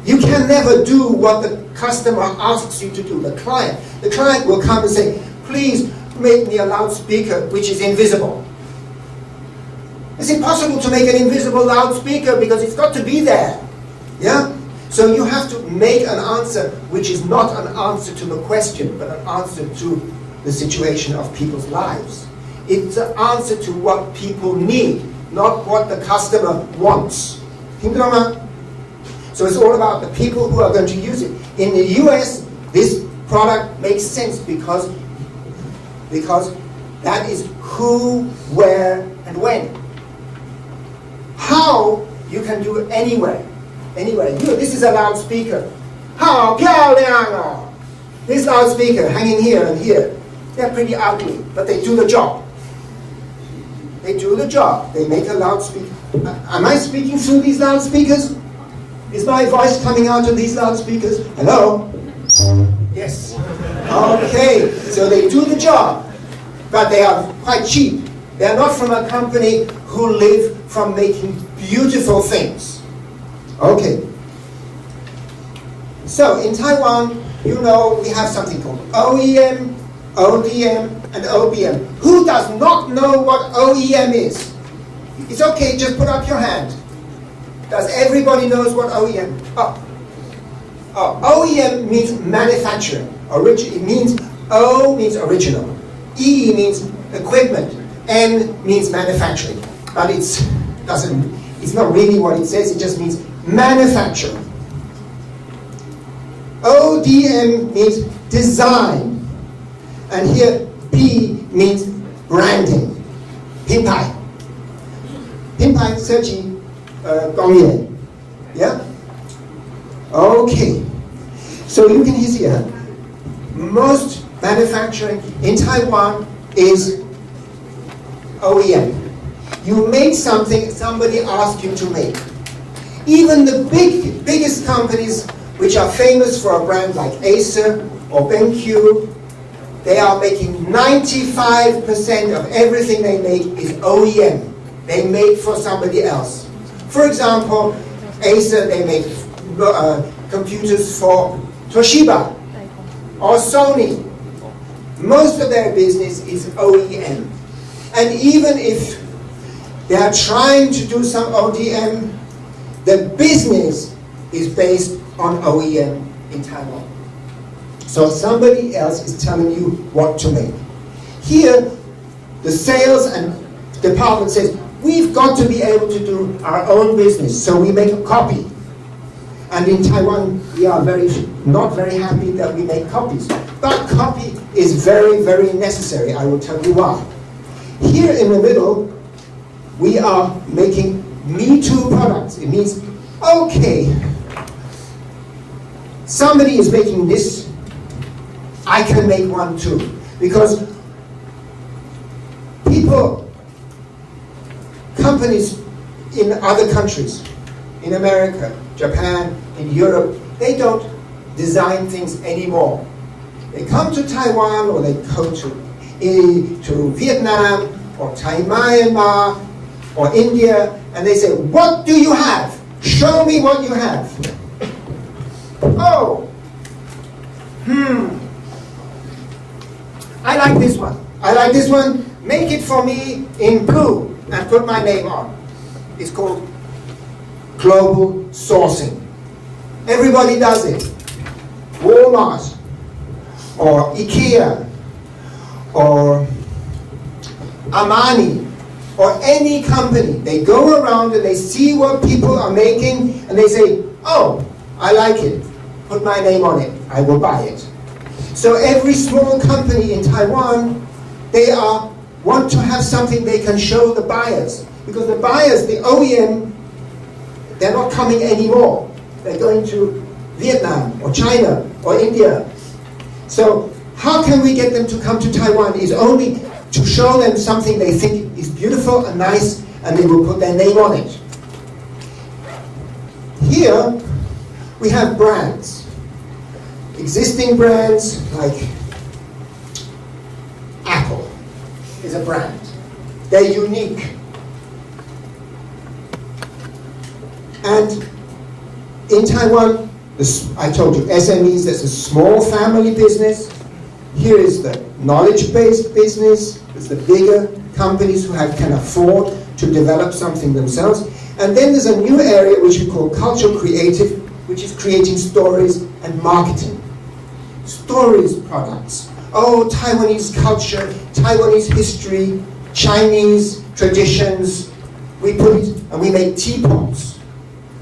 you can never do what the customer asks you to do, the client will come and say, please make me a loudspeaker which is invisible. It's impossible to make an invisible loudspeaker because it's got to be there. Yeah? So you have to make an answer which is not an answer to the question, but an answer to the situation of people's lives. It's an answer to what people need, not what the customer wants. So it's all about the people who are going to use it. In the US, this product makes sense because that is who, where, and when. How, you can do it anywhere. Anyway, this is a loudspeaker. 好漂亮哦! This loudspeaker hanging here and here, they're pretty ugly, but they do the job. They do the job. They make a loudspeaker. Am I speaking through these loudspeakers? Is my voice coming out of these loudspeakers? Hello? Yes. Okay, so they do the job, but they are quite cheap. They are not from a company who live from making beautiful things. Okay. So in Taiwan, you know, we have something called OEM, ODM, and OBM. Who does not know what OEM is? It's okay, just put up your hand. Does everybody knows what OEM? OEM means manufacturing. It means O means original, E means equipment, N means manufacturing. But it's not really what it says, it just means manufacturing. ODM means design. And here B means branding. 品牌. 品牌设计工业. Yeah? Okay. So you can see here, most manufacturing in Taiwan is OEM. You make something somebody asked you to make. Even the biggest companies which are famous for a brand like Acer or BenQ, they are making 95% of everything they make is OEM. They make for somebody else. For example, Acer, they make computers for Toshiba or Sony. Most of their business is OEM. And even if they are trying to do some ODM, the business is based on OEM in Taiwan. So somebody else is telling you what to make. Here, the sales and department says, we've got to be able to do our own business, so we make a copy. And in Taiwan, we are not very happy that we make copies. But copy is very, very necessary. I will tell you why. Here in the middle, we are making Me Too products. It means, okay, somebody is making this, I can make one too. Because companies in other countries, in America, Japan, in Europe, they don't design things anymore. They come to Taiwan or they go to Vietnam or Myanmar or India and they say, what do you have? Show me what you have. Oh, I like this one. I like this one. Make it for me in blue and put my name on. It's called global sourcing. Everybody does it. Walmart or IKEA or Armani or any company. They go around and they see what people are making and they say, oh, I like it. Put my name on it. I will buy it. So every small company in Taiwan, they want to have something they can show the buyers. Because the buyers, the OEM, they're not coming anymore. They're going to Vietnam or China or India. So how can we get them to come to Taiwan is only to show them something they think is beautiful and nice and they will put their name on it. Here we have brands. Existing brands like Apple is a brand. They're unique. And in Taiwan, I told you, SMEs, that's a small family business. Here is the knowledge-based business. It's the bigger companies who can afford to develop something themselves. And then there's a new area which we call cultural creative, which is creating stories and marketing. Stories products. Oh, Taiwanese culture, Taiwanese history, Chinese traditions. We put it and we make teapots.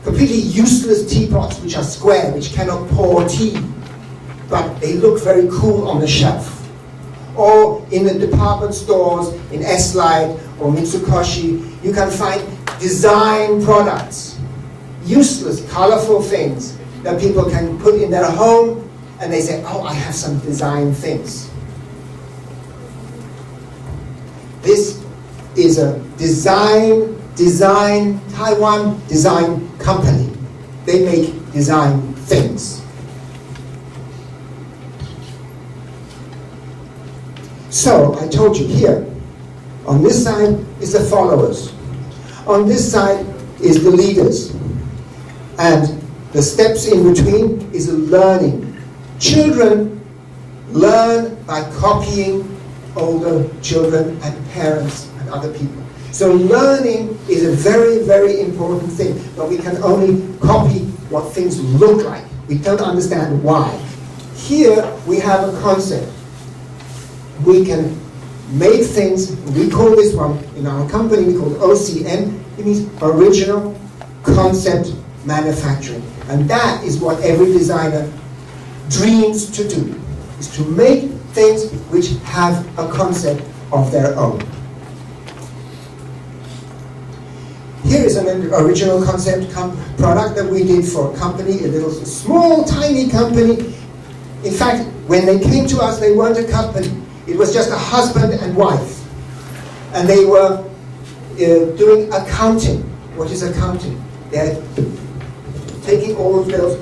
Completely useless teapots which are square, which cannot pour tea. But they look very cool on the shelf. Or in the department stores, in S-Light or Mitsukoshi, you can find design products. Useless, colorful things that people can put in their home and they say, oh, I have some design things. This is a Taiwan design company. They make design things. So I told you here, on this side is the followers. On this side is the leaders. And the steps in between is learning. Children learn by copying older children and parents and other people. So learning is a very, very important thing, but we can only copy what things look like. We don't understand why. Here we have a concept. We can make things, we call this one, in our company, we call it OCM. It means original concept manufacturing. And that is what every designer dreams to do, is to make things which have a concept of their own. Here is an original concept product that we did for a company, a little small, tiny company. In fact, when they came to us, they weren't a company. It was just a husband and wife. And they were doing accounting. What is accounting? They're taking all the bills,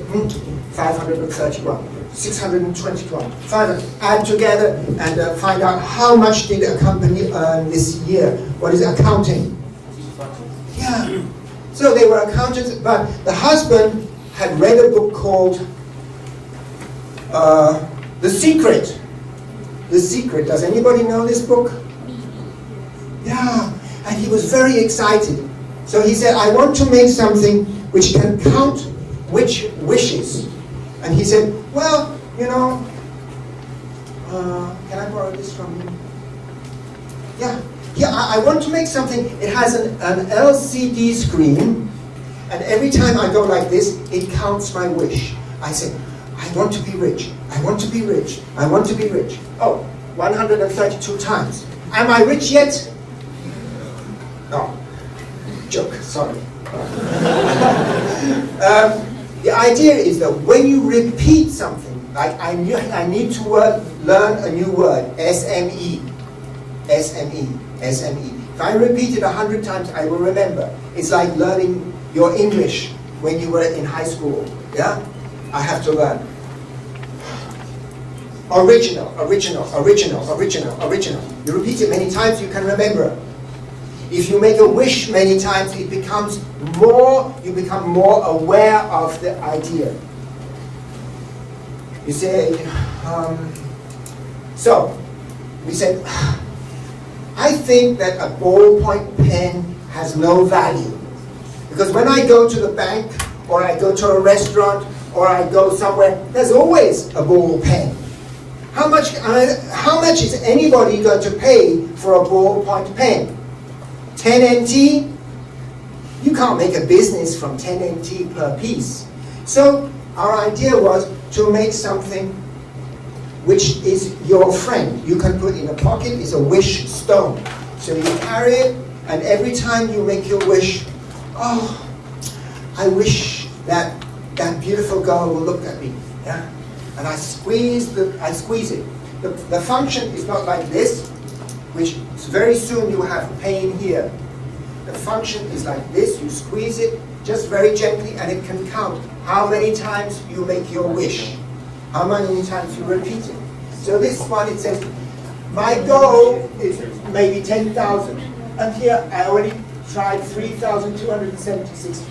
531, 621, 500, add together and find out how much did a company earn this year. What is accounting? Yeah. So they were accountants, but the husband had read a book called The Secret. The Secret. Does anybody know this book? Yeah. And he was very excited. So he said, I want to make something which can count which wishes. And he said, well, you know, can I borrow this from you? Yeah. Yeah, I want to make something, it has an LCD screen, and every time I go like this, it counts my wish. I say, I want to be rich, I want to be rich, I want to be rich. Oh, 132 times. Am I rich yet? No. Joke, sorry. The idea is that when you repeat something, like I need to learn a new word, SME. SME. If I repeat it 100 times, I will remember. It's like learning your English when you were in high school. Yeah? I have to learn. Original. You repeat it many times, you can remember. If you make a wish many times, you become more aware of the idea. You say, so, we said, I think that a ballpoint pen has no value. Because when I go to the bank, or I go to a restaurant, or I go somewhere, there's always a ball pen. How much is anybody going to pay for a ballpoint pen? 10 NT? You can't make a business from 10 NT per piece. So our idea was to make something which is your friend. You can put in a pocket, is a wish stone. So you carry it, and every time you make your wish, oh, I wish that beautiful girl will look at me. Yeah? And I squeeze it. The function is not like this, which very soon you have pain here. The function is like this, you squeeze it just very gently, and it can count how many times you make your wish. How many times you repeat it. So this one, it says, my goal is maybe 10,000. And here I already tried 3,276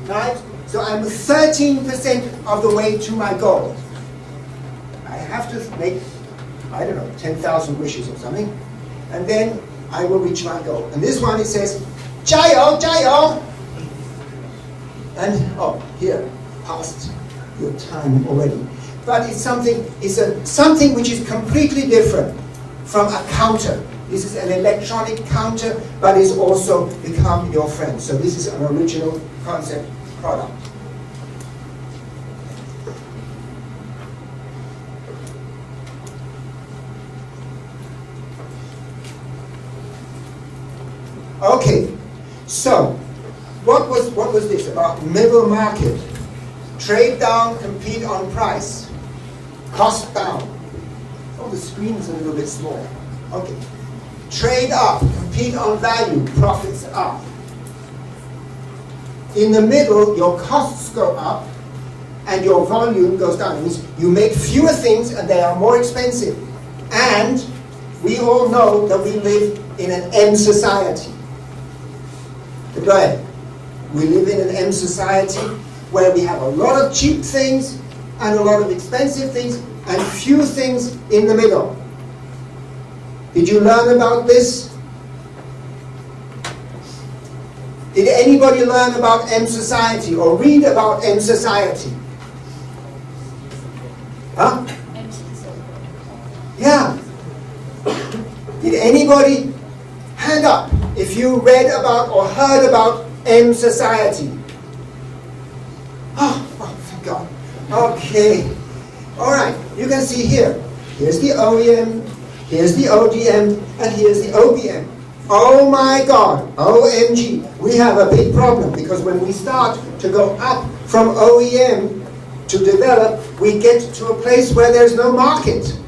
times. So I'm 13% of the way to my goal. I have to make, I don't know, 10,000 wishes or something. And then I will reach my goal. And this one, it says, 加油, 加油. And, oh, here, past your time already. But it's something which is completely different from a counter. This is an electronic counter, but it's also become your friend. So this is an original concept product. Okay, so what was this about? Middle market. Trade down, compete on price. Cost down. Oh, the screen is a little bit small. Okay. Trade up, compete on value, profits up. In the middle, your costs go up and your volume goes down. It means you make fewer things and they are more expensive. And we all know that we live in an M society. Right? We live in an M society where we have a lot of cheap things and a lot of expensive things and few things in the middle. Did you learn about this? Did anybody learn about M society or read about M society? Huh? Yeah. Did anybody hand up if you read about or heard about M society? Oh, thank God. Okay. All right. You can see here. Here's the OEM, here's the ODM, and here's the OBM. Oh my God, OMG. We have a big problem because when we start to go up from OEM to develop, we get to a place where there's no market.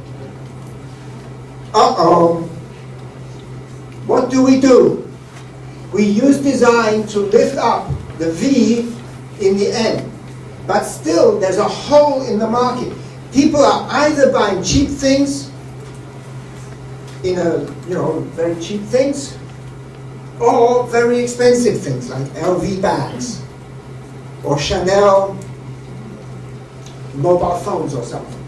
Uh-oh. What do? We use design to lift up the V in the end. But still, there's a hole in the market. People are either buying cheap things, very cheap things, or very expensive things like LV bags, or Chanel mobile phones or something.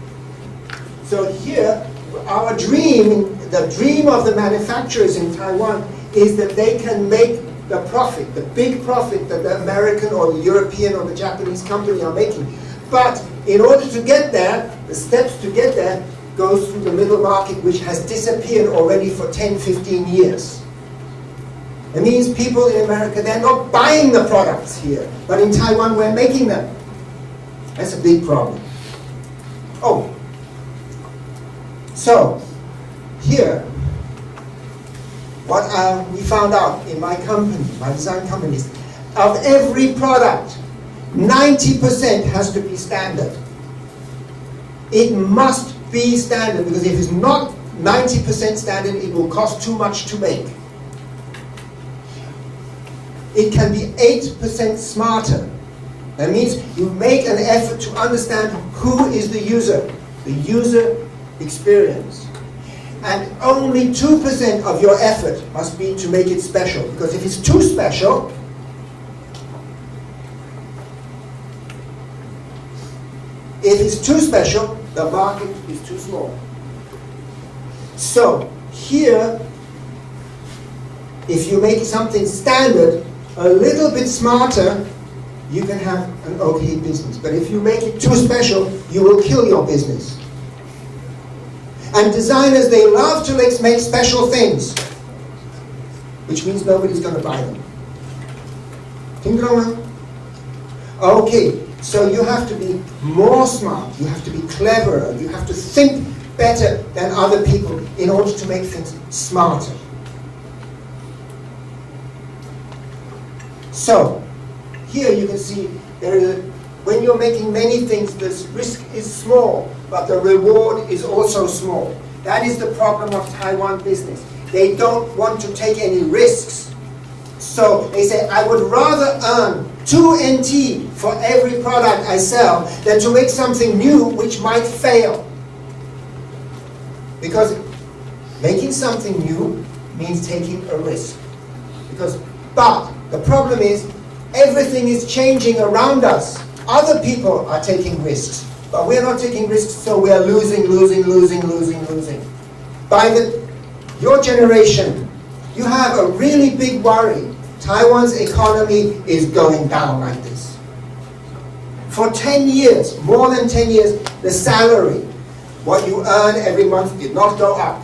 So here, our dream, the dream of the manufacturers in Taiwan is that they can make the profit, the big profit that the American or the European or the Japanese company are making. But in order to get there, the steps to get there goes through the middle market, which has disappeared already for 10, 15 years. It means people in America, they're not buying the products here, but in Taiwan we're making them. That's a big problem. Oh, so here, what we found out in my company, my design companies, of every product, 90% has to be standard. It must be standard, because if it's not 90% standard, it will cost too much to make. It can be 8% smarter. That means you make an effort to understand who is the user experience. And only 2% of your effort must be to make it special, because if it's too special, the market is too small. So here, if you make something standard, a little bit smarter, you can have an okay business. But if you make it too special, you will kill your business. And designers, they love to make special things, which means nobody's going to buy them. Okay, so you have to be more smart, you have to be cleverer, you have to think better than other people in order to make things smarter. So, here you can see when you're making many things, the risk is small, but the reward is also small. That is the problem of Taiwan business. They don't want to take any risks. So they say, I would rather earn 2 NT for every product I sell than to make something new which might fail. Because making something new means taking a risk. But the problem is, everything is changing around us. Other people are taking risks, but we're not taking risks, so we're losing. By your generation, you have a really big worry. Taiwan's economy is going down like this. For 10 years, more than 10 years, the salary, what you earn every month, did not go up.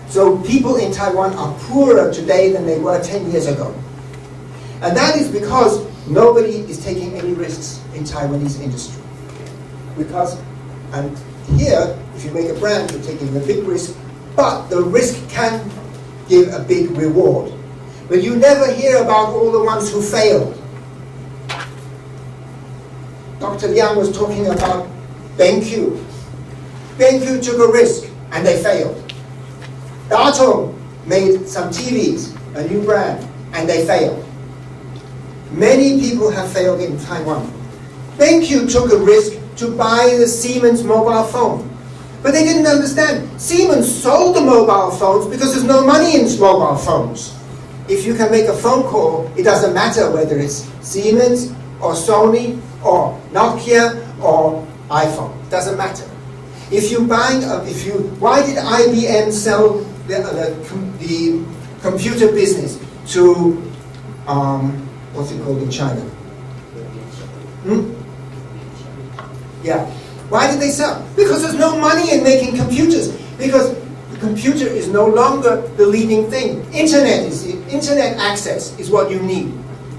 So people in Taiwan are poorer today than they were 10 years ago. And that is because nobody is taking any risks in Taiwanese industry. And here, if you make a brand, you're taking a big risk, but the risk can give a big reward. But you never hear about all the ones who failed. Dr. Liang was talking about BenQ. BenQ took a risk and they failed. Dato made some TVs, a new brand, and they failed. Many people have failed in Taiwan. BenQ took a risk to buy the Siemens mobile phone. But they didn't understand. Siemens sold the mobile phones because there's no money in mobile phones. If you can make a phone call, it doesn't matter whether it's Siemens or Sony or Nokia or iPhone. It doesn't matter. Why did IBM sell the computer business to what's it called in China? Yeah. Why did they sell? Because there's no money in making computers. Because the computer is no longer the leading thing. Internet access is what you need.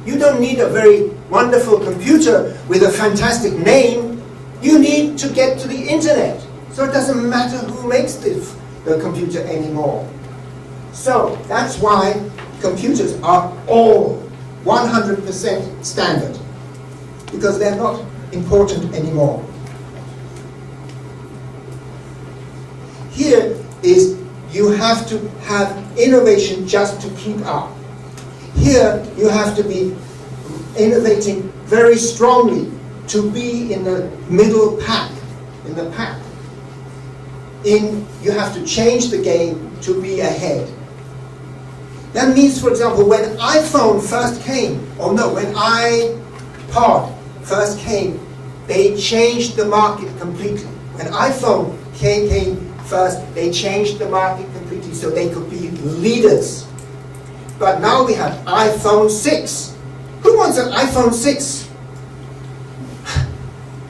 You don't need a very wonderful computer with a fantastic name. You need to get to the internet. So it doesn't matter who makes the computer anymore. So that's why computers are all 100% standard. Because they're not important anymore. Here is you have to have innovation just to keep up. Here you have to be innovating very strongly to be in the middle pack, in the pack. You have to change the game to be ahead. That means, for example, when iPhone first came, when iPod first came, they changed the market completely. When iPhone came first, they changed the market completely so they could be leaders. But now we have iPhone 6. Who wants an iPhone 6?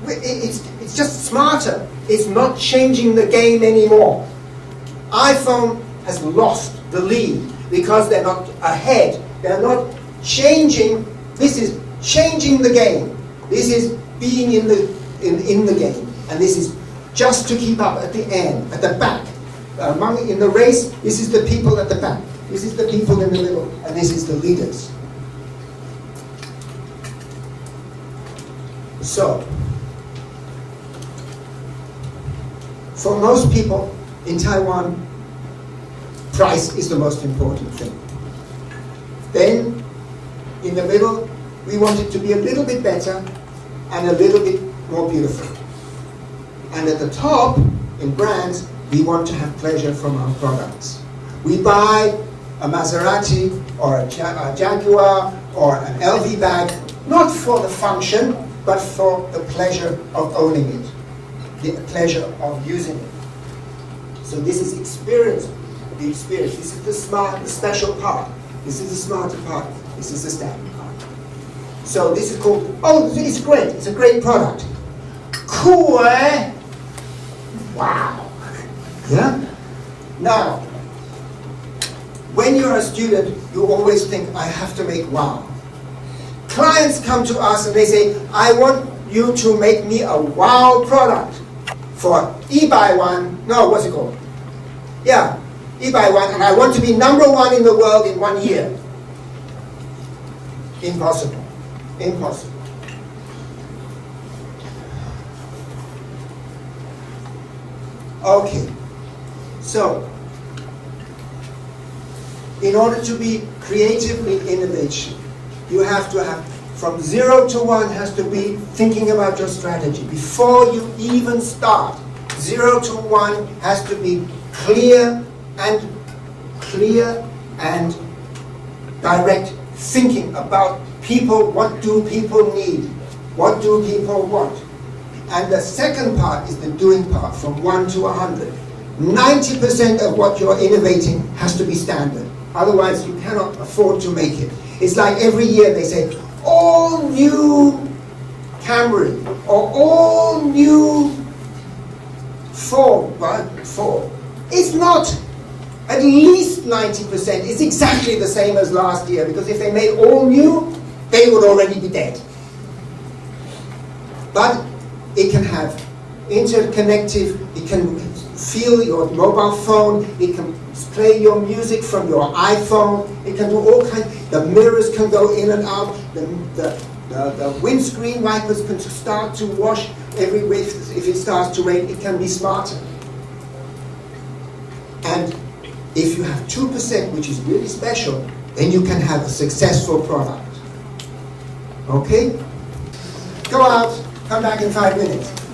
It's just smarter. It's not changing the game anymore. iPhone has lost the lead because they're not ahead. They're not changing. This is changing the game. This is being in the game. And this is just to keep up at the end, at the back. In the race, this is the people at the back. This is the people in the middle, and this is the leaders. So, for most people in Taiwan, price is the most important thing. Then, in the middle, we want it to be a little bit better and a little bit more beautiful. And at the top, in brands, we want to have pleasure from our products. We buy a Maserati or a Jaguar or an LV bag, not for the function, but for the pleasure of owning it, the pleasure of using it. So this is experience, the experience. This is the special part. This is the smarter part. This is the standard part. So this is called, it's great. It's a great product. Cool, eh? Wow. Yeah? Now, when you're a student, you always think, I have to make wow. Clients come to us and they say, I want you to make me a wow product for e-buy-one, what's it called? Yeah, e-buy-one, and I want to be #1 in the world in 1 year. Impossible. Impossible. Okay, so in order to be creatively innovative, you have to have, from 0 to 1 has to be thinking about your strategy. Before you even start, 0 to 1 has to be clear and direct thinking about people. What do people need? What do people want? And the second part is the doing part, from 1 to 100. 90% of what you're innovating has to be standard. Otherwise, you cannot afford to make it. It's like every year they say, all new Camry, or all new Ford. It's not. At least 90%. It's exactly the same as last year, because if they made all new, they would already be dead. But it can have interconnective, it can feel your mobile phone, it can play your music from your iPhone, it can do all kinds, the mirrors can go in and out, the windscreen wipers can start to wash every way. If it starts to rain, it can be smarter. And if you have 2%, which is really special, then you can have a successful product. Okay? Go out, come back in 5 minutes.